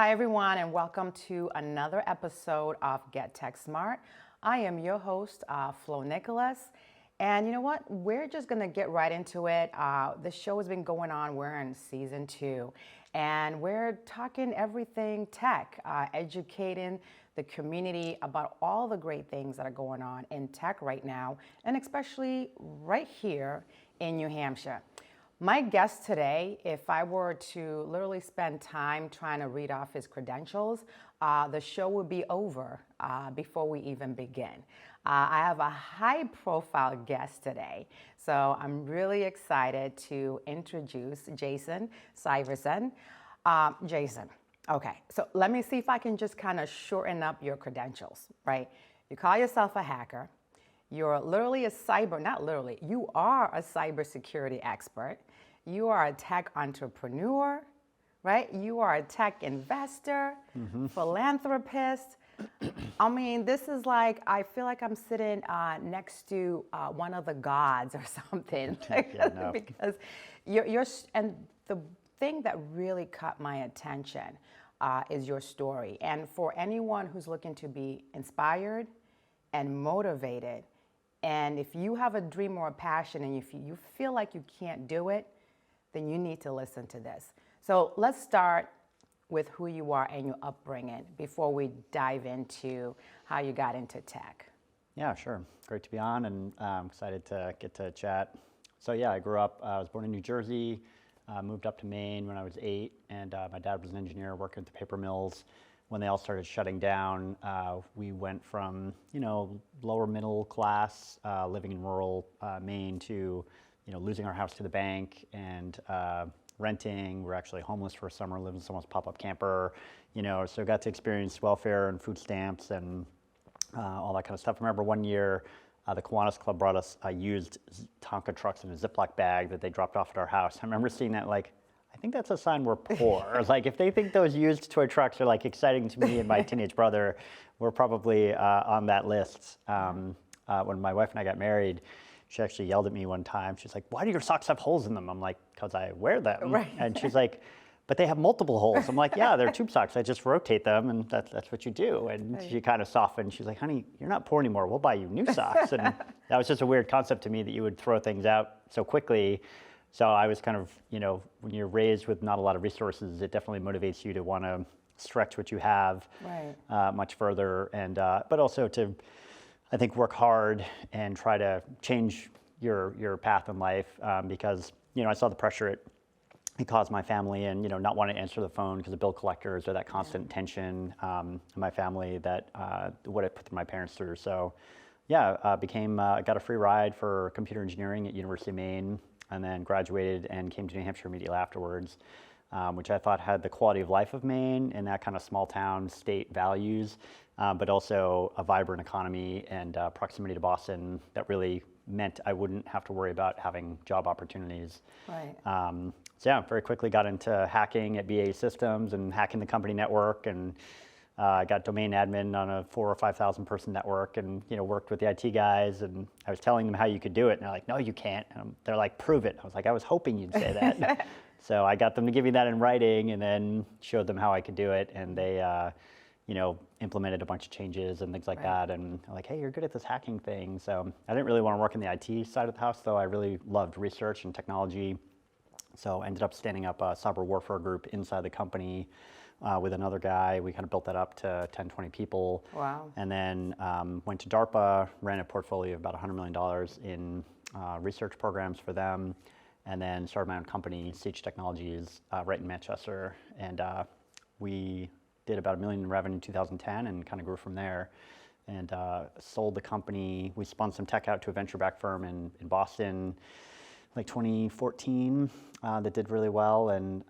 Hi, everyone, and welcome to another episode of Get Tech Smart. I am your host, Flo Nicholas. And you know what? We're just going to get right into it. The show has been going on. We're in season 2, and we're talking everything tech, educating the community about all the great things that are going on in tech right now, and especially right here in New Hampshire. My guest today, if I were to literally spend time trying to read off his credentials, the show would be over before we even begin. I have a high-profile guest today, so I'm really excited to introduce Jason Syversen. Jason, okay, so let me see if I can just kind of shorten up your credentials, right? You call yourself a hacker. You're literally you are a cybersecurity expert. You are a tech entrepreneur, right? You are a tech investor, philanthropist. I mean, this is like, I feel like I'm sitting next to one of the gods or something. Yeah, no. Because and the thing that really caught my attention is your story. And for anyone who's looking to be inspired and motivated, and if you have a dream or a passion and if you feel like you can't do it, then you need to listen to this. So let's start with who you are and your upbringing before we dive into how you got into tech. Yeah, sure. Great to be on, and I'm excited to get to chat. So yeah, I grew up, I was born in New Jersey, moved up to Maine when I was 8, and my dad was an engineer working at the paper mills. When they all started shutting down, we went from, lower middle class, living in rural Maine to, losing our house to the bank and renting. We're actually homeless for a summer, living in someone's pop-up camper, so got to experience welfare and food stamps and all that kind of stuff. I remember one year, the Kiwanis Club brought us used Tonka trucks in a Ziploc bag that they dropped off at our house. I remember seeing that I think that's a sign we're poor. If they think those used toy trucks are exciting to me and my teenage brother, we're probably on that list. When my wife and I got married, she actually yelled at me one time. She's like, "Why do your socks have holes in them?" I'm like, "Because I wear them." Right. And she's like, "But they have multiple holes." I'm like, "Yeah, they're tube socks. I just rotate them, and that's what you do." And Right. she kind of softened. She's like, "Honey, you're not poor anymore. We'll buy you new socks." And that was just a weird concept to me that you would throw things out so quickly. So I was kind of, when you're raised with not a lot of resources, it definitely motivates you to want to stretch what you have much further, and but also to, I think, work hard and try to change your path in life because, I saw the pressure it caused my family and, not wanting to answer the phone because of bill collectors or that constant tension in my family that what it put my parents through. So yeah, got a free ride for computer engineering at University of Maine, and then graduated and came to New Hampshire immediately afterwards, which I thought had the quality of life of Maine and that kind of small town state values, but also a vibrant economy and proximity to Boston that really meant I wouldn't have to worry about having job opportunities. Right. So yeah, very quickly got into hacking at BAE Systems and hacking the company network, and got domain admin on a 4,000 or 5,000 person network, and worked with the IT guys, and I was telling them how you could do it, and they're like, "No, you can't." And they're like, "Prove it." I was like, "I was hoping you'd say that." So I got them to give me that in writing, and then showed them how I could do it, and they, implemented a bunch of changes and things like that, and I'm like, "Hey, you're good at this hacking thing." So I didn't really want to work in the IT side of the house, though. I really loved research and technology, so ended up standing up a cyber warfare group inside the company. With another guy. We kind of built that up to 10, 20 people. Wow. And then went to DARPA, ran a portfolio of about $100 million in research programs for them, and then started my own company, Siege Technologies, right in Manchester. And we did about $1 million in revenue in 2010 and kind of grew from there. And sold the company. We spun some tech out to a venture-backed firm in Boston, 2014, that did really well, and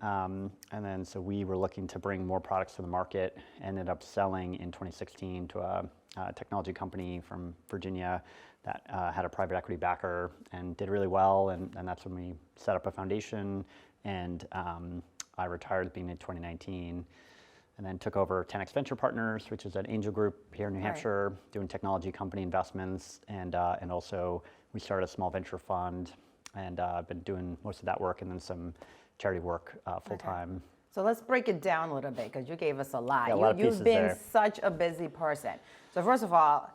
then so we were looking to bring more products to the market. Ended up selling in 2016 to a technology company from Virginia that had a private equity backer and did really well, and that's when we set up a foundation. And I retired at the beginning of 2019. And then took over 10X Venture Partners, which is an angel group here in New Hampshire, doing technology company investments, and also we started a small venture fund, and I've been doing most of that work and then some charity work full time. So let's break it down a little bit because you gave us a lot. Yeah, a lot of You've pieces been there. such a busy person. So first of all,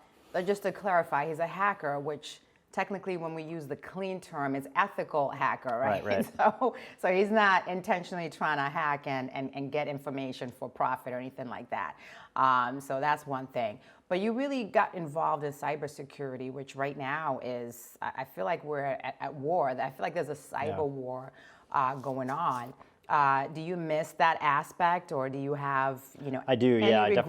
just to clarify, he's a hacker, which technically when we use the clean term is ethical hacker, right? Right. So he's not intentionally trying to hack and get information for profit or anything like that. So that's one thing. But you really got involved in cybersecurity, which right now is, I feel like we're at war. I feel like there's a cyber war going on. Do you miss that aspect, or do you have, I do, any yeah, regrets?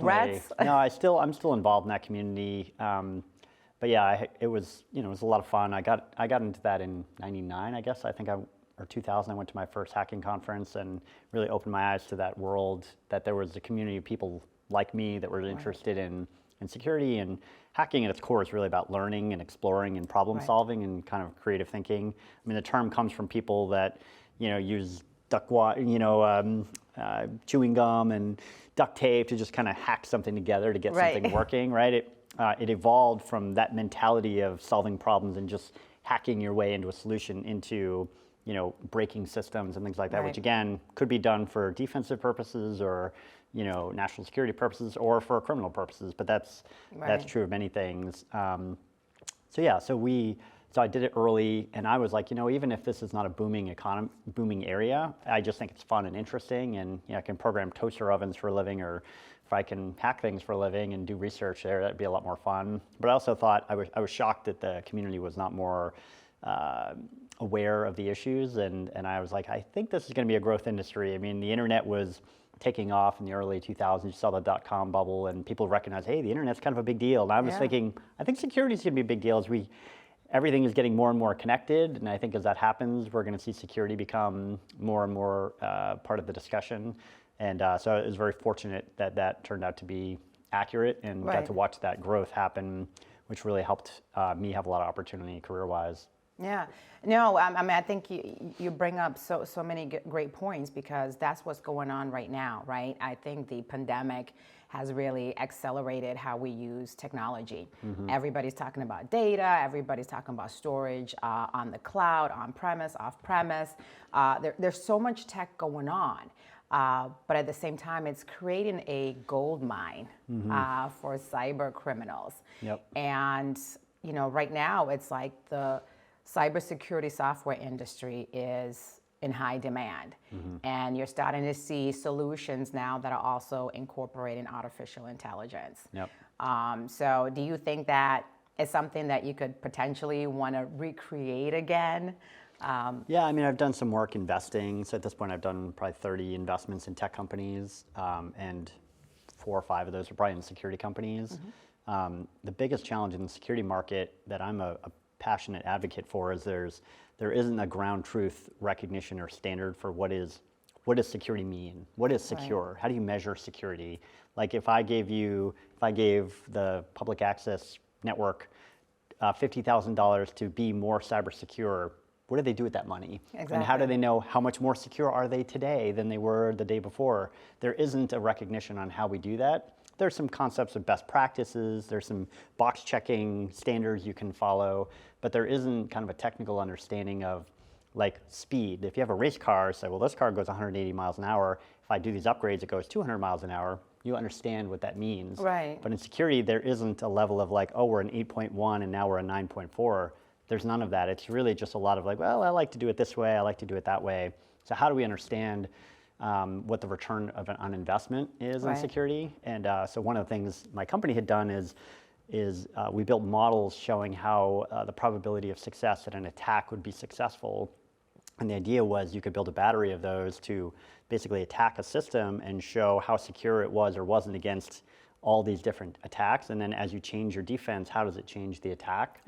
I definitely. No, I'm still involved in that community. But yeah, it was, it was a lot of fun. I got into that in '99, I guess. Or 2000, I went to my first hacking conference and really opened my eyes to that world, that there was a community of people like me that were interested in security, and hacking at its core is really about learning and exploring and problem solving and kind of creative thinking. I mean, the term comes from people that, use chewing gum and duct tape to just kind of hack something together to get something working, right? It evolved from that mentality of solving problems and just hacking your way into a solution into, breaking systems and things like that, which again could be done for defensive purposes or, national security purposes or for criminal purposes. But that's true of many things. So I did it early, and I was like, even if this is not a booming area, I just think it's fun and interesting, and I can program toaster ovens for a living, or if I can hack things for a living and do research there, that'd be a lot more fun. But I also thought I was shocked that the community was not more aware of the issues, and I was like, I think this is going to be a growth industry. I mean, the internet was taking off in the early 2000s. You saw the dot-com bubble, and people recognized, hey, the internet's kind of a big deal. And I was thinking, I think security is going to be a big deal as everything is getting more and more connected, and I think as that happens, we're going to see security become more and more part of the discussion. And so I was very fortunate that turned out to be accurate, and got to watch that growth happen, which really helped me have a lot of opportunity career-wise. Yeah, no, I mean, I think you bring up so many great points, because that's what's going on right now, right? I think the pandemic has really accelerated how we use technology. Everybody's talking about data, everybody's talking about storage on the cloud, on-premise, off-premise. There's so much tech going on. But at the same time, it's creating a gold mine for cyber criminals. And, right now, it's like the cybersecurity software industry is in high demand. And you're starting to see solutions now that are also incorporating artificial intelligence. So do you think that is something that you could potentially want to recreate again? Yeah, I mean, I've done some work investing. So at this point, I've done probably 30 investments in tech companies, and 4 or 5 of those are probably in security companies. The biggest challenge in the security market that I'm a passionate advocate for is there isn't a ground truth recognition or standard for what does security mean? What is secure? How do you measure security? Like if I gave the public access network $50,000 to be more cyber secure, what do they do with that money? And how do they know how much more secure are they today than they were the day before? There isn't a recognition on how we do that. There's some concepts of best practices, there's some box checking standards you can follow, but there isn't kind of a technical understanding of like speed. If you have a race car, say, well, this car goes 180 miles an hour. If I do these upgrades, it goes 200 miles an hour. You understand what that means. But in security, there isn't a level of like, oh, we're an 8.1 and now we're a 9.4. There's none of that. It's really just a lot of like, well, I like to do it this way, I like to do it that way. So how do we understand what the return on investment is in security? And so one of the things my company had done is we built models showing how the probability of success at an attack would be successful. And the idea was you could build a battery of those to basically attack a system and show how secure it was or wasn't against all these different attacks. And then as you change your defense, how does it change the attack?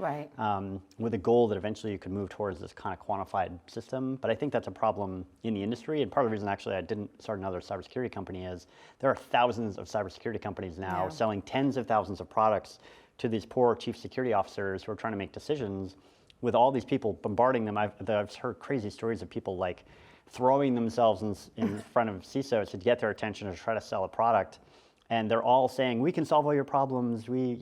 With a goal that eventually you could move towards this kind of quantified system. But I think that's a problem in the industry. And part of the reason actually I didn't start another cybersecurity company is there are thousands of cybersecurity companies now selling tens of thousands of products to these poor chief security officers who are trying to make decisions with all these people bombarding them. I've heard crazy stories of people like throwing themselves in front of CISOs to get their attention or try to sell a product. And they're all saying, we can solve all your problems, we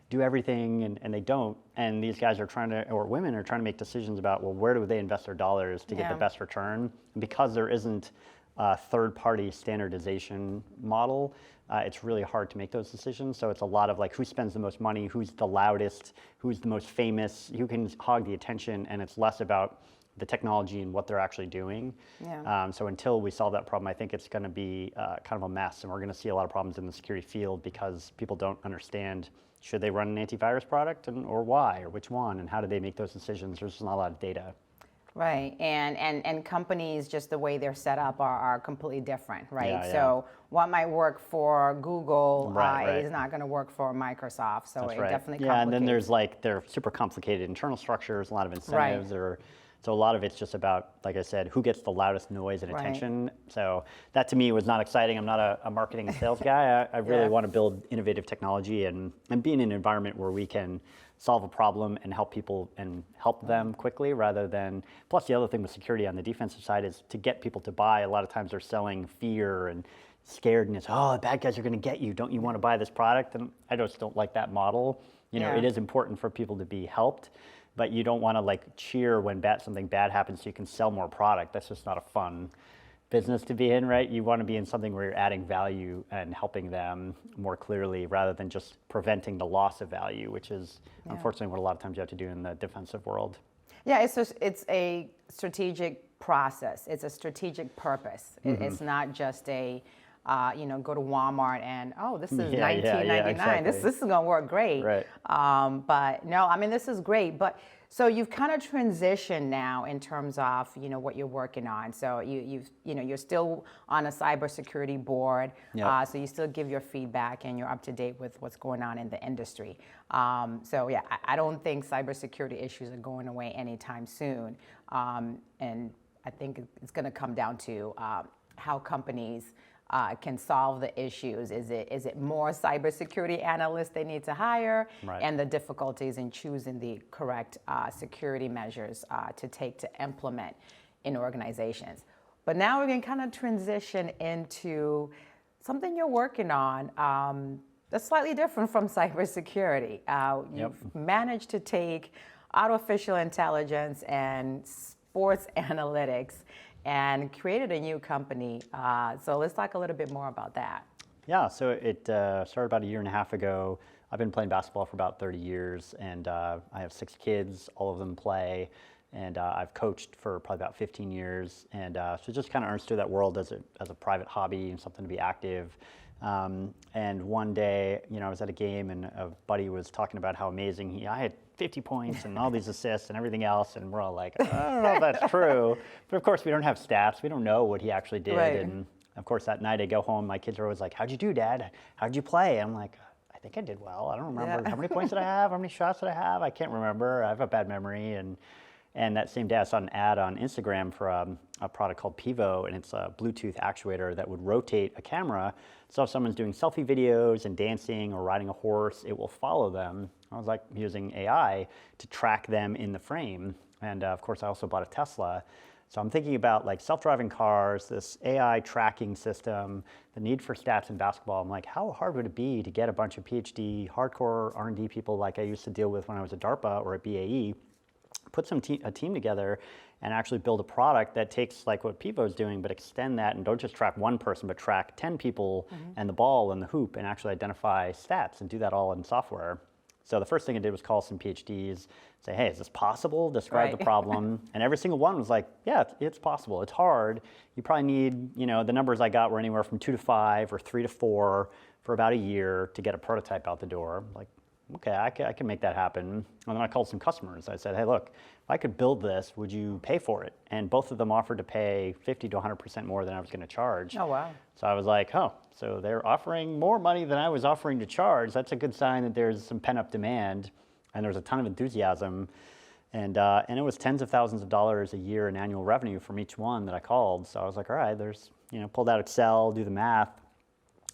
do everything, and they don't. And these guys are or women are trying to make decisions about, well, where do they invest their dollars to get the best return? And because there isn't third-party standardization model, it's really hard to make those decisions. So it's a lot of like who spends the most money, who's the loudest, who's the most famous, who can hog the attention, and it's less about the technology and what they're actually doing. Yeah. So until we solve that problem, I think it's going to be kind of a mess, and we're going to see a lot of problems in the security field because people don't understand, should they run an antivirus product, or why, or which one, and how do they make those decisions? There's just not a lot of data. Right, and companies, just the way they're set up, are completely different, right? Yeah, yeah. So what might work for Google Right. is not going to work for Microsoft. So That's it right. definitely Yeah, and then complicates. there's like, they're super complicated internal structures, a lot of incentives, so a lot of it's just about, like I said, who gets the loudest noise and Right. attention. So that to me was not exciting. I'm not a marketing and sales guy. I really Yeah. want to build innovative technology and be in an environment where we can solve a problem and help people and help them quickly rather than, plus the other thing with security on the defensive side is to get people to buy. A lot of times they're selling fear and scaredness. Oh, the bad guys are going to get you. Don't you want to buy this product? And I just don't like that model. You know, Yeah. it is important for people to be helped, but you don't want to like cheer when something bad happens so you can sell more product. That's just not a fun business to be in, right? You want to be in something where you're adding value and helping them more clearly rather than just preventing the loss of value, which is unfortunately what a lot of times you have to do in the defensive world. Yeah, it's a strategic process. It's a strategic purpose. It's not just a, go to Walmart and, oh, this is $19.99. Exactly. This is going to work great. Right. But no, I mean, this is great. But so you've kind of transitioned now in terms of, what you're working on. So you're still on a cybersecurity board. Yep. So you still give your feedback and you're up to date with what's going on in the industry. So yeah, I don't think cybersecurity issues are going away anytime soon. And I think it's going to come down to how companies can solve the issues. Is it more cybersecurity analysts they need to hire, Right. and the difficulties in choosing the correct security measures to take to implement in organizations. But now we're going to kind of transition into something you're working on that's slightly different from cybersecurity. You've managed to take artificial intelligence and sports analytics and created a new company. So let's talk a little bit more about that. Yeah, so it started about a year and a half ago. I've been playing basketball for about 30 years, and I have 6 kids. All of them play, and I've coached for probably about 15 years. And so just kind of understood that world as a private hobby and something to be active. And one day, I was at a game, and a buddy was talking about how amazing I had 50 points and all these assists and everything else, and we're all like, I don't know if that's true. But of course, we don't have stats. We don't know what he actually did. Right. And of course, that night I go home, my kids are always like, how'd you do, Dad? How'd you play? I'm like, I think I did well. I don't remember. Yeah. How many points did I have? How many shots did I have? I can't remember. I have a bad memory. And that same day, I saw an ad on Instagram for a product called Pivo, and it's a Bluetooth actuator that would rotate a camera. So if someone's doing selfie videos and dancing or riding a horse, it will follow them. I was like using AI to track them in the frame. And of course, I also bought a Tesla. So I'm thinking about like self-driving cars, this AI tracking system, the need for stats in basketball. I'm like, how hard would it be to get a bunch of PhD, hardcore R&D people like I used to deal with when I was at DARPA or at BAE, put a team together and actually build a product that takes like what Pivo is doing, but extend that and don't just track one person, but track 10 people and the ball and the hoop and actually identify stats and do that all in software. So the first thing I did was call some PhDs, say, hey, is this possible? Describe Right. the problem. And every single one was like, yeah, it's possible. It's hard. You probably need, the numbers I got were anywhere from 2 to 5 or 3 to 4 for about a year to get a prototype out the door. Like, okay, I can make that happen. And then I called some customers. I said, hey, look, if I could build this, would you pay for it? And both of them offered to pay 50 to 100% more than I was going to charge. Oh, wow. So I was like, oh, so they're offering more money than I was offering to charge. That's a good sign that there's some pent-up demand, and there's a ton of enthusiasm. And it was tens of thousands of dollars a year in annual revenue from each one that I called. So I was like, all right, pulled out Excel, do the math.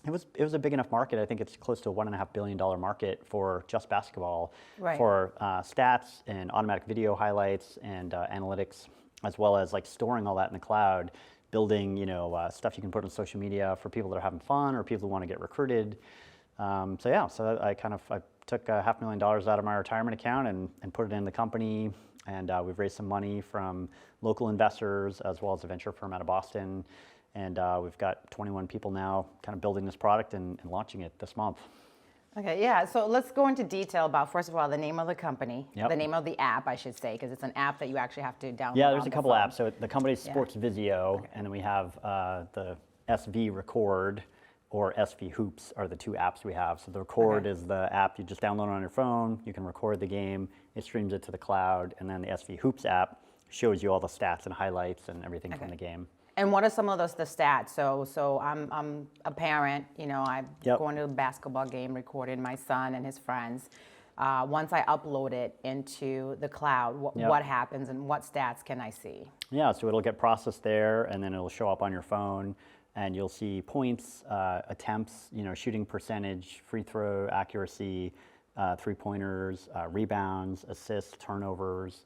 It was a big enough market. I think it's close to a $1.5 billion market for just basketball, Right. for stats and automatic video highlights and analytics, as well as like storing all that in the cloud, building stuff you can put on social media for people that are having fun or people who want to get recruited. So I took $500,000 out of my retirement account and put it in the company, and we've raised some money from local investors as well as a venture firm out of Boston. And we've got 21 people now kind of building this product and launching it this month. Okay, yeah. So let's go into detail about, first of all, the name of the company, Yep. the name of the app, I should say, because it's an app that you actually have to download. Yeah, there's on a the couple phone. apps. So the company's SportsVisio, and then we have the SV Record or SV Hoops are the two apps we have. So the Record is the app you just download on your phone. You can record the game. It streams it to the cloud. And then the SV Hoops app shows you all the stats and highlights and everything from the game. And what are some of the stats? So I'm a parent, I'm going to a basketball game, recording my son and his friends. Once I upload it into the cloud, what happens and what stats can I see? Yeah, so it'll get processed there, and then it'll show up on your phone, and you'll see points, attempts, shooting percentage, free throw accuracy, three-pointers, rebounds, assists, turnovers,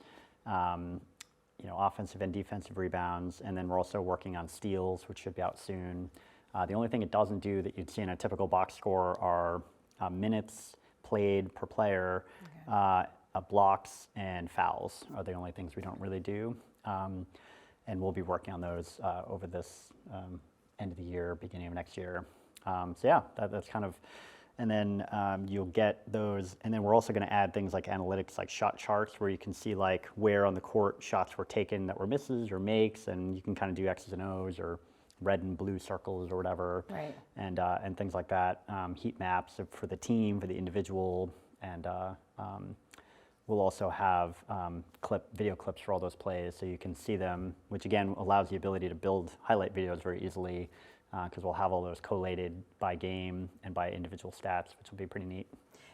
offensive and defensive rebounds, and then we're also working on steals, which should be out soon. The only thing it doesn't do that you'd see in a typical box score are minutes played per player, blocks, and fouls are the only things we don't really do. And we'll be working on those over this end of the year, beginning of next year. So yeah, that's kind of, and then you'll get those, and then we're also going to add things like analytics, like shot charts, where you can see like where on the court shots were taken that were misses or makes, and you can kind of do X's and O's or red and blue circles or whatever, right. And things like that. Heat maps for the team, for the individual, and we'll also have video clips for all those plays, so you can see them, which again allows the ability to build highlight videos very easily, because we'll have all those collated by game and by individual stats, which will be pretty neat.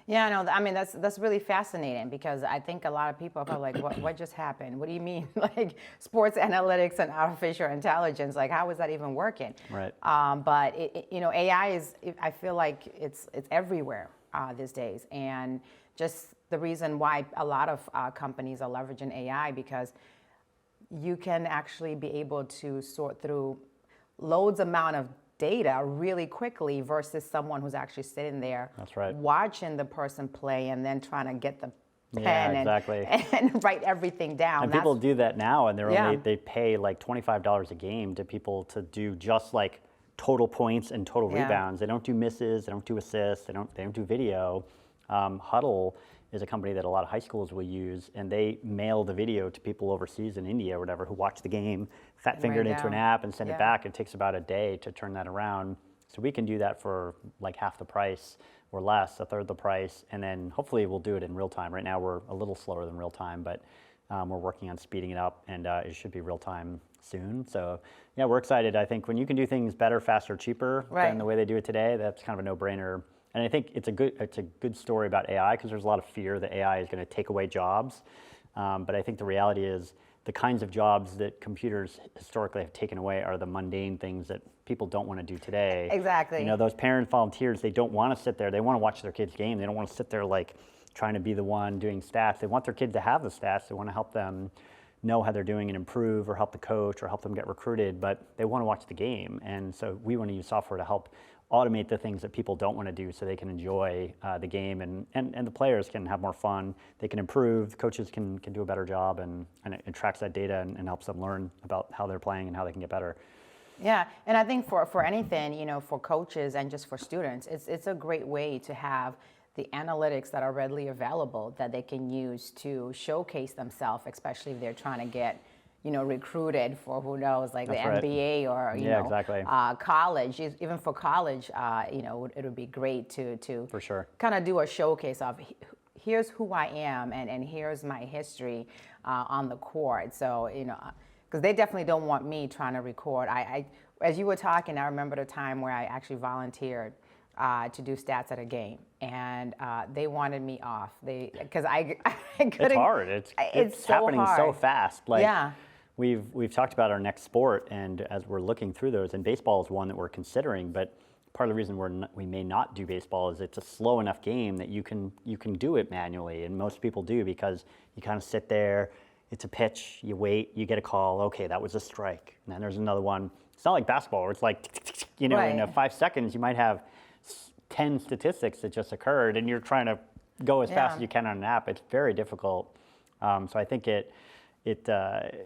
Yeah, no, I mean, that's really fascinating, because I think a lot of people are probably like, what just happened? What do you mean? Like sports analytics and artificial intelligence, like how is that even working? Right. But AI is, I feel like it's everywhere these days. And just the reason why a lot of companies are leveraging AI, because you can actually be able to sort through loads amount of data really quickly versus someone who's actually sitting there watching the person play and then trying to get the pen and write everything down. And people do that now, and they pay like $25 a game to people to do just like total points and total rebounds. They don't do misses, they don't do assists, they don't do video. Huddle is a company that a lot of high schools will use, and they mail the video to people overseas in India or whatever who watch the game, fat-fingered into an app and send it back. It takes about a day to turn that around. So we can do that for like half the price or less, a third the price, and then hopefully we'll do it in real time. Right now we're a little slower than real time, but we're working on speeding it up, and it should be real time soon. So yeah, we're excited. I think when you can do things better, faster, cheaper than the way they do it today, that's kind of a no-brainer. And I think it's a good story about AI, because there's a lot of fear that AI is going to take away jobs. But I think the reality is the kinds of jobs that computers historically have taken away are the mundane things that people don't want to do today. Exactly. Those parent volunteers, they don't want to sit there. They want to watch their kids' game. They don't want to sit there like trying to be the one doing stats. They want their kid to have the stats. They want to help them know how they're doing and improve, or help the coach, or help them get recruited, but they want to watch the game. And so we want to use software to help automate the things that people don't want to do, so they can enjoy the game, and the players can have more fun. They can improve, the coaches can do a better job, and it tracks that data and helps them learn about how they're playing and how they can get better. Yeah, and I think for anything, for coaches and just for students, it's a great way to have the analytics that are readily available that they can use to showcase themselves, especially if they're trying to get recruited for, who knows, like the NBA or college. Even for college, it would be great to for sure kind of do a showcase of here's who I am, and here's my history on the court. So because they definitely don't want me trying to record. I as you were talking, I remember the time where I actually volunteered to do stats at a game, and they wanted me off. Because I couldn't. It's hard. It's so happening hard. so fast. We've talked about our next sport, and as we're looking through those, and baseball is one that we're considering, but part of the reason we may not do baseball is it's a slow enough game that you can do it manually, and most people do, because you kind of sit there, it's a pitch, you wait, you get a call, okay, that was a strike, and then there's another one. It's not like basketball where it's like, in 5 seconds you might have 10 statistics that just occurred, and you're trying to go as fast as you can on an app. It's very difficult. So I think it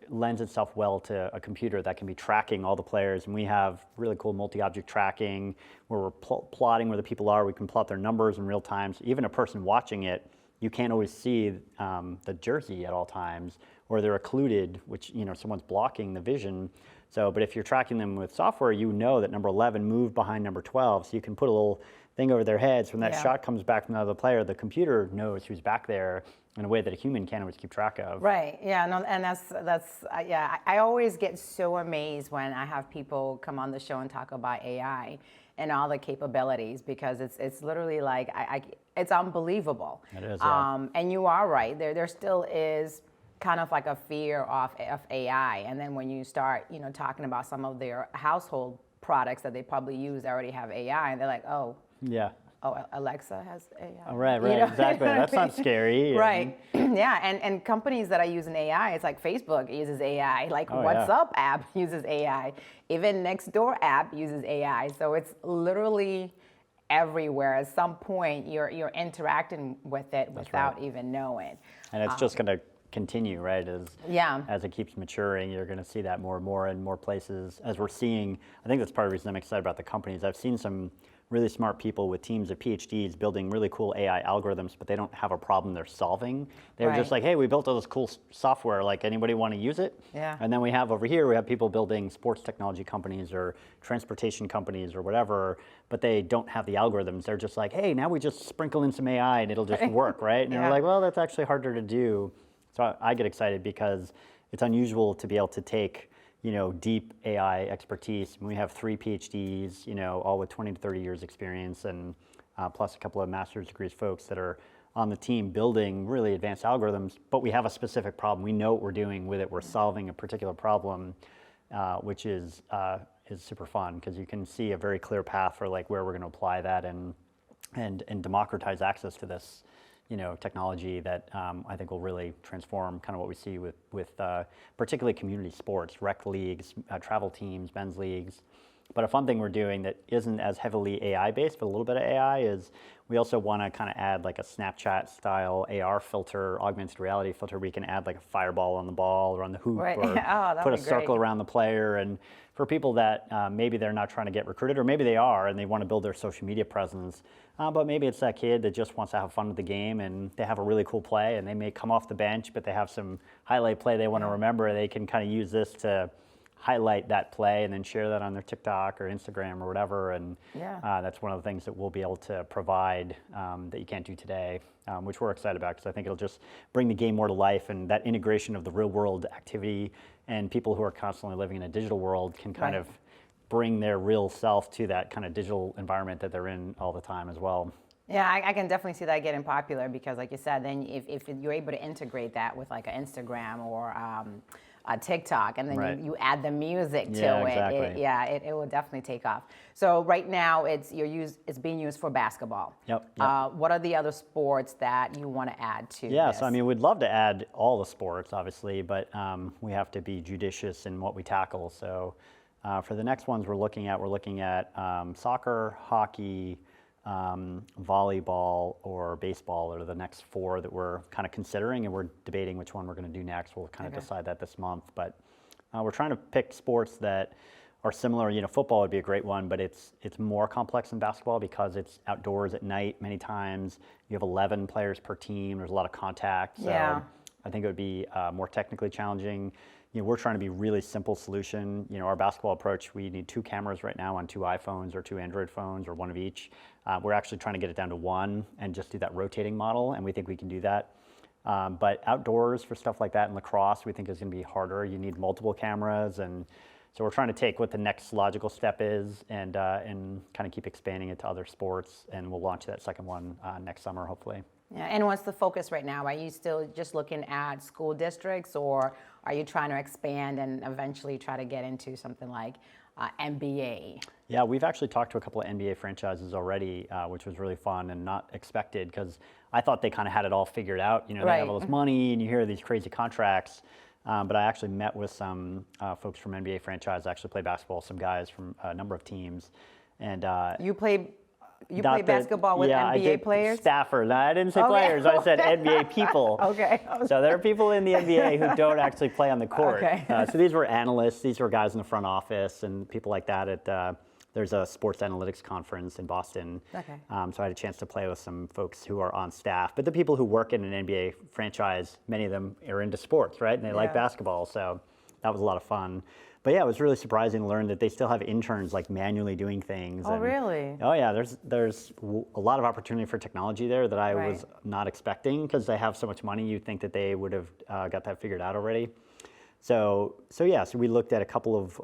lends itself well to a computer that can be tracking all the players. And we have really cool multi-object tracking where we're plotting where the people are. We can plot their numbers in real time. So even a person watching it, you can't always see the jersey at all times, or they're occluded, which, someone's blocking the vision. So, but if you're tracking them with software, you know that number 11 moved behind number 12. So you can put a little thing over their heads. When that shot comes back from another player, the computer knows who's back there in a way that a human can't always keep track of. Right. Yeah. No. And that's yeah. I always get so amazed when I have people come on the show and talk about AI and all the capabilities, because it's literally like it's unbelievable. It is. Yeah. And you are right. There still is kind of like a fear of AI, and then when you start talking about some of their household products that they probably use that already have AI, and they're like, oh. Yeah. Oh, Alexa has AI. Oh, right, exactly. That's not scary. Right. Yeah, and companies that are using AI, it's like Facebook uses AI, like WhatsApp app uses AI, even Nextdoor app uses AI. So it's literally everywhere. At some point, you're interacting with it without even knowing. And it's just going to continue, right? As it keeps maturing, you're going to see that more and more in more places. As we're seeing, I think that's part of the reason I'm excited about the companies. I've seen some really smart people with teams of PhDs building really cool AI algorithms, but they don't have a problem they're solving. They're just like, hey, we built all this cool software, like anybody want to use it? Yeah. And then we have over here, we have people building sports technology companies or transportation companies or whatever, but they don't have the algorithms. They're just like, hey, now we just sprinkle in some AI and it'll just work, right? And they're like, well, that's actually harder to do. So I get excited because it's unusual to be able to take deep AI expertise. We have 3 PhDs, all with 20 to 30 years experience, and plus a couple of master's degrees folks that are on the team building really advanced algorithms, but we have a specific problem. We know what we're doing with it. We're solving a particular problem, which is super fun because you can see a very clear path for like where we're going to apply that and democratize access to this technology that I think will really transform kind of what we see with particularly community sports, rec leagues, travel teams, men's leagues. But a fun thing we're doing that isn't as heavily AI based, but a little bit of AI, is we also want to kind of add like a Snapchat style AR filter, augmented reality filter, where you can add like a fireball on the ball or on the hoop, or put a circle around the player. And for people that maybe they're not trying to get recruited, or maybe they are and they want to build their social media presence, but maybe it's that kid that just wants to have fun with the game and they have a really cool play and they may come off the bench, but they have some highlight play they want to remember. They can kind of use this to highlight that play and then share that on their TikTok or Instagram or whatever. And that's one of the things that we'll be able to provide that you can't do today, which we're excited about because I think it'll just bring the game more to life, and that integration of the real world activity and people who are constantly living in a digital world can kind of bring their real self to that kind of digital environment that they're in all the time as well. Yeah, I can definitely see that getting popular because, like you said, then if you're able to integrate that with like an Instagram or a TikTok, and then you add the music to it, it will definitely take off. So right now it's being used for basketball. Yep. What are the other sports that you want to add to this? So I mean, we'd love to add all the sports, obviously, but we have to be judicious in what we tackle. So for the next ones we're looking at soccer, hockey, volleyball, or baseball are the next 4 that we're kind of considering, and we're debating which one we're going to do next. We'll kind of decide that this month, but we're trying to pick sports that are similar. Football would be a great one, but it's more complex than basketball because it's outdoors at night many times. You have 11 players per team. There's a lot of contact. So I think it would be more technically challenging. We're trying to be really simple solution. Our basketball approach, we need 2 cameras right now on 2 iPhones or 2 Android phones or 1 of each. We're actually trying to get it down to 1 and just do that rotating model, and we think we can do that. But outdoors for stuff like that in lacrosse, we think is going to be harder. You need multiple cameras, and so we're trying to take what the next logical step is and kind of keep expanding it to other sports, and we'll launch that second one next summer, hopefully. Yeah, and what's the focus right now? Are you still just looking at school districts, or are you trying to expand and eventually try to get into something like NBA? Yeah, we've actually talked to a couple of NBA franchises already, which was really fun and not expected because I thought they kind of had it all figured out. They have all this money and you hear these crazy contracts. But I actually met with some folks from NBA franchise. I actually play basketball, some guys from a number of teams. And you play You Not play basketball with I NBA did players? Staffer. No, I didn't say Okay. players. I said NBA people. Okay. So there are people in the NBA who don't actually play on the court. Okay. So these were analysts. These were guys in the front office and people like that at. There's a sports analytics conference in Boston. Okay. So I had a chance to play with some folks who are on staff. But the people who work in an NBA franchise, many of them are into sports, right? And they like basketball. So that was a lot of fun. But yeah, it was really surprising to learn that they still have interns like manually doing things. Oh, really? Oh yeah, there's a lot of opportunity for technology there that I was not expecting because they have so much money. You'd think that they would have got that figured out already. So we looked at a couple of,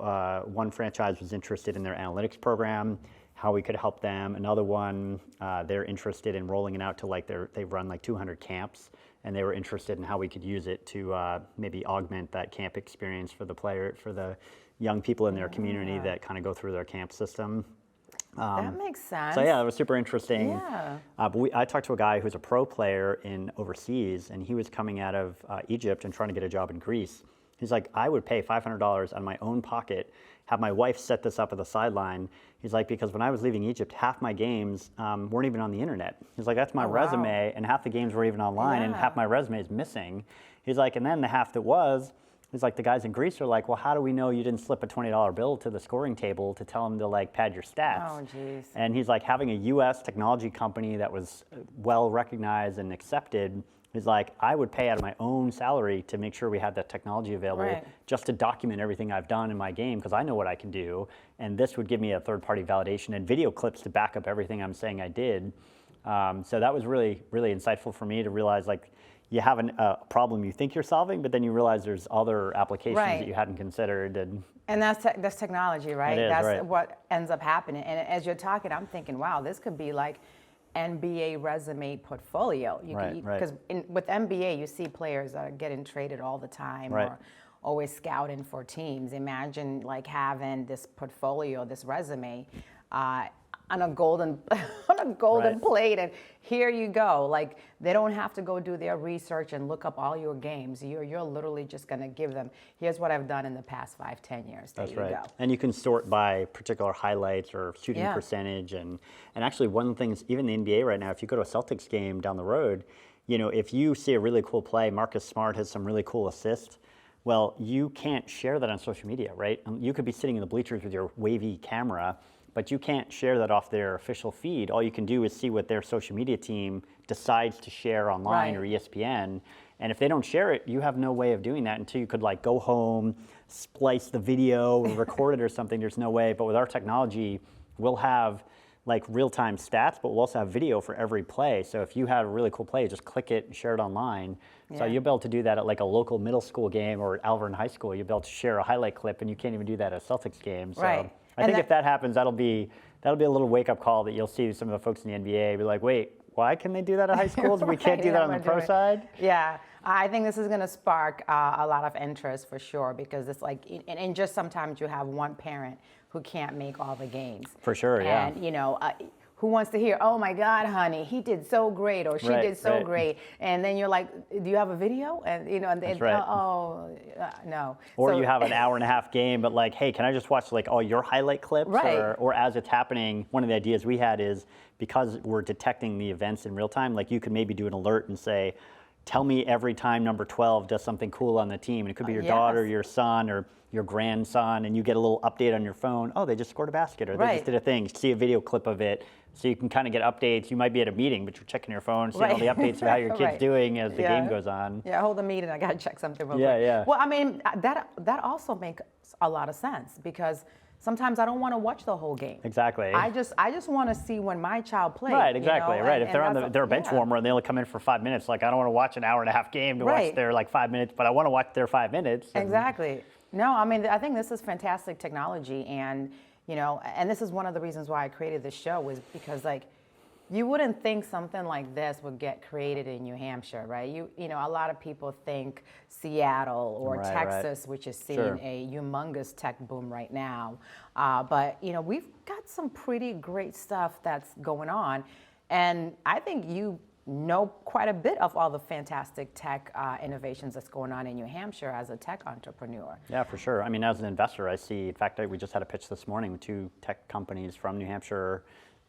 one franchise was interested in their analytics program, how we could help them. Another one, they're interested in rolling it out to they run like 200 camps, and they were interested in how we could use it to maybe augment that camp experience for the young people in their community that kind of go through their camp system. That makes sense. So yeah, it was super interesting. Yeah. But I talked to a guy who's a pro player in overseas, and he was coming out of Egypt and trying to get a job in Greece. He's like, I would pay $500 out of my own pocket, have my wife set this up at the sideline. He's like, because when I was leaving Egypt, half my games weren't even on the internet. He's like, that's my resume, and half the games were even online, and half my resume is missing. He's like, and then the half that was, he's like, the guys in Greece are like, well, how do we know you didn't slip a $20 bill to the scoring table to tell them to like pad your stats? Oh, geez. And he's like, having a U.S. technology company that was well recognized and accepted, he's like, I would pay out of my own salary to make sure we had that technology available just to document everything I've done in my game because I know what I can do. And this would give me a third-party validation and video clips to back up everything I'm saying I did. So that was really, really insightful for me to realize like you have a problem you think you're solving, but then you realize there's other applications that you hadn't considered. And that's technology, right? It is, that's what ends up happening. And as you're talking, I'm thinking, wow, this could be like NBA resume portfolio. Because with NBA, you see players that are getting traded all the time or always scouting for teams. Imagine like having this portfolio, this resume on a golden plate, and here you go. Like they don't have to go do their research and look up all your games. You're literally just going to give them, here's what I've done in the past 5-10 years. There you go. And you can sort by particular highlights or shooting percentage, and actually one of the things, even the NBA right now, if you go to a Celtics game down the road, you know, if you see a really cool play, Marcus Smart has some really cool assists. Well, you can't share that on social media, right? You could be sitting in the bleachers with your wavy camera, but you can't share that off their official feed. All you can do is see what their social media team decides to share online or ESPN. And if they don't share it, you have no way of doing that until you could like go home, splice the video, or record it or something. There's no way. But with our technology, we'll have like real-time stats, but we'll also have video for every play. So if you have a really cool play, just click it and share it online. So you'll be able to do that at like a local middle school game or Alvern High School. You'll be able to share a highlight clip, and you can't even do that at a Celtics game. So I think if that happens, that'll be a little wake-up call that you'll see some of the folks in the NBA be like, wait, why can they do that at high schools? We can't do that on the pro side? Yeah, I think this is going to spark a lot of interest for sure, because it's like, and just sometimes you have one parent who can't make all the games. For sure, and, you know, who wants to hear, oh my God, honey, he did so great, or she did so great. And then you're like, do you have a video? And, you know, and no. Or you have an hour and a half game, but like, hey, can I just watch like all your highlight clips? Or as it's happening, one of the ideas we had is, because we're detecting the events in real time, like you could maybe do an alert and say, tell me every time number 12 does something cool on the team. And it could be your daughter, your son, or your grandson, and you get a little update on your phone. Oh, they just scored a basket, or they just did a thing. See a video clip of it, so you can kind of get updates. You might be at a meeting, but you're checking your phone, seeing all the updates of how your kid's doing as the game goes on. Yeah, hold the meeting. I got to check something real quick. Well, I mean, that also makes a lot of sense, because sometimes I don't want to watch the whole game. Exactly. I just want to see when my child plays. Right, exactly. You know? If they're they're a bench warmer and they only come in for 5 minutes, like I don't want to watch an hour and a half game to watch their like 5 minutes, but I want to watch their 5 minutes. Exactly. No, I mean, I think this is fantastic technology, and you know, and this is one of the reasons why I created this show, was because like, you wouldn't think something like this would get created in New Hampshire, right? You know, a lot of people think Seattle or Texas, which is seeing a humongous tech boom right now. But, you know, we've got some pretty great stuff that's going on. And I think you know quite a bit of all the fantastic tech innovations that's going on in New Hampshire as a tech entrepreneur. Yeah, for sure. I mean, as an investor, I see, in fact, we just had a pitch this morning with 2 tech companies from New Hampshire,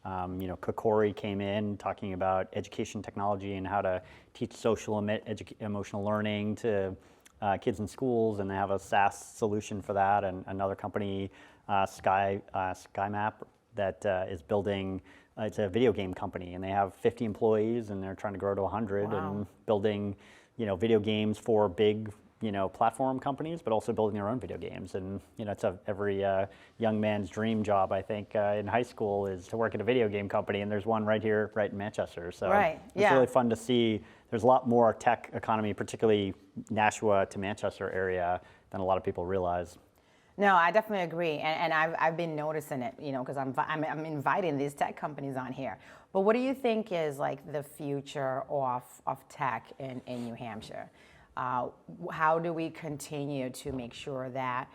Kokori came in talking about education technology and how to teach social emotional learning to kids in schools, and they have a SaaS solution for that. And another company, SkyMap, that is building. It's a video game company, and they have 50 employees, and they're trying to grow to 100, Wow. and building, video games for big, platform companies, but also building their own video games. And it's every young man's dream job, I think, in high school is to work at a video game company, and there's one right here, right in Manchester. So Right, it's yeah. really fun to see. There's a lot more tech economy, particularly Nashua to Manchester area, than a lot of people realize. No, I definitely agree, and I've been noticing it, because I'm inviting these tech companies on here. But what do you think is like the future of tech in New Hampshire? How do we continue to make sure that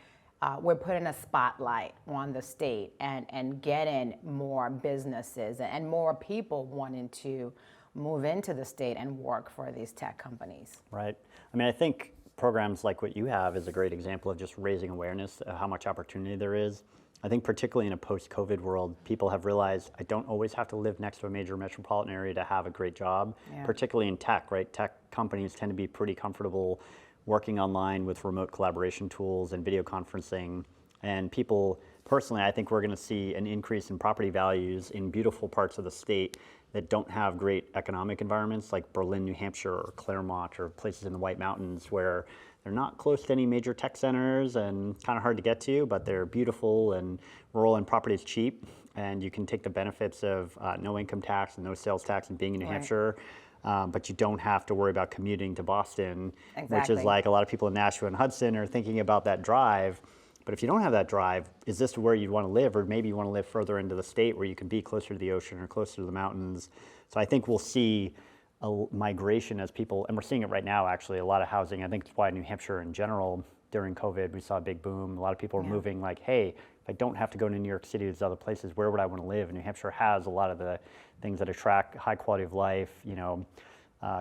we're putting a spotlight on the state and getting more businesses and more people wanting to move into the state and work for these tech companies? Right. I mean, I think programs like what you have is a great example of just raising awareness of how much opportunity there is. I think particularly in a post-COVID world, people have realized I don't always have to live next to a major metropolitan area to have a great job, Yeah. particularly in tech, right? Tech companies tend to be pretty comfortable working online with remote collaboration tools and video conferencing. And people, personally, I think we're going to see an increase in property values in beautiful parts of the state that don't have great economic environments, like Berlin, New Hampshire, or Claremont, or places in the White Mountains where they're not close to any major tech centers and kind of hard to get to, but they're beautiful and rural, and property is cheap, and you can take the benefits of no income tax and no sales tax and being in New Right. Hampshire. But you don't have to worry about commuting to Boston, which Exactly. is like a lot of people in Nashua and Hudson are thinking about that drive. But if you don't have that drive, is this where you'd want to live? Or maybe you want to live further into the state where you can be closer to the ocean or closer to the mountains. So I think we'll see a migration as people, and we're seeing it right now actually, a lot of housing. I think it's why New Hampshire in general, during COVID, we saw a big boom. A lot of people were moving like, hey, if I don't have to go to New York City, there's other places, where would I want to live? And New Hampshire has a lot of the things that attract high quality of life,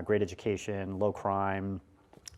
great education, low crime,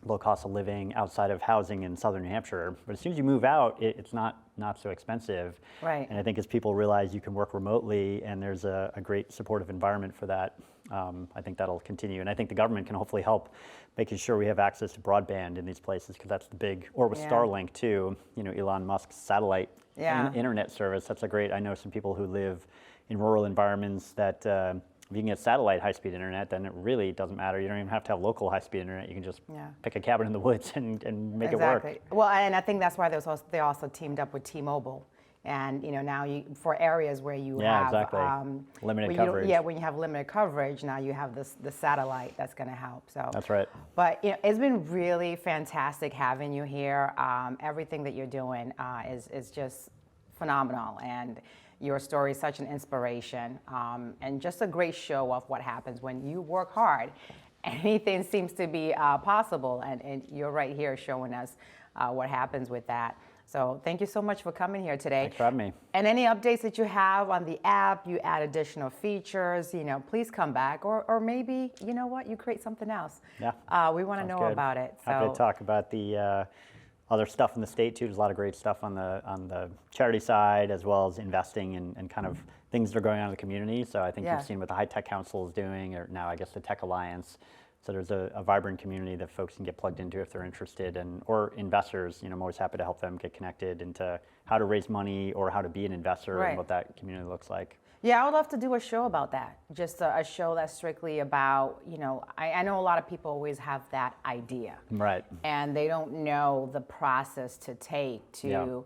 low cost of living outside of housing in southern New Hampshire. But as soon as you move out, it's not so expensive. Right. And I think as people realize you can work remotely and there's a great supportive environment for that, I think that'll continue. And I think the government can hopefully help making sure we have access to broadband in these places, because that's the big, or with Yeah. Starlink too, Elon Musk's satellite Yeah. internet service. That's a great, I know some people who live in rural environments that if you can get satellite high-speed internet, then it really doesn't matter. You don't even have to have local high-speed internet. You can just pick a cabin in the woods and make it work. Exactly. Well, and I think that's why they also teamed up with T-Mobile. And now for areas where you have exactly. Limited when you coverage. when you have limited coverage, now you have the satellite that's going to help. So That's right. But it's been really fantastic having you here. Everything that you're doing is just phenomenal, and your story is such an inspiration, and just a great show of what happens when you work hard. Anything seems to be possible, and you're right here showing us what happens with that. So thank you so much for coming here today. Thanks for having me. And any updates that you have on the app, you add additional features, please come back, or maybe, you create something else. Yeah. We want to know Good. about it. Happy to talk about the other stuff in the state too. There's a lot of great stuff on the charity side, as well as investing and kind of things that are going on in the community. So I think you've seen what the High Tech Council is doing, or now I guess the Tech Alliance. So there's a vibrant community that folks can get plugged into if they're interested, or investors. I'm always happy to help them get connected into how to raise money or how to be an investor and what that community looks like. Yeah, I would love to do a show about that. Just a show that's strictly about, I know a lot of people always have that idea. Right. And they don't know the process to take to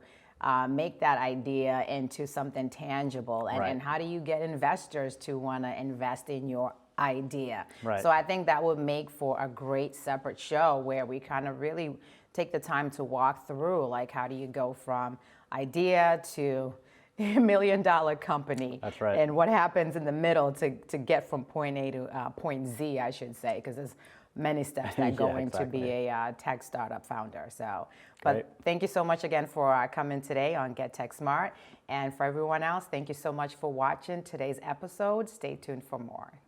make that idea into something tangible. And how do you get investors to want to invest in your idea? Right. So I think that would make for a great separate show where we kind of really take the time to walk through, like, how do you go from idea to $1 million company? That's right. And what happens in the middle to get from point A to point Z, I should say, because there's many steps that go into be a tech startup founder. So, but thank you so much again for coming today on Get Tech Smart. And for everyone else, thank you so much for watching today's episode. Stay tuned for more.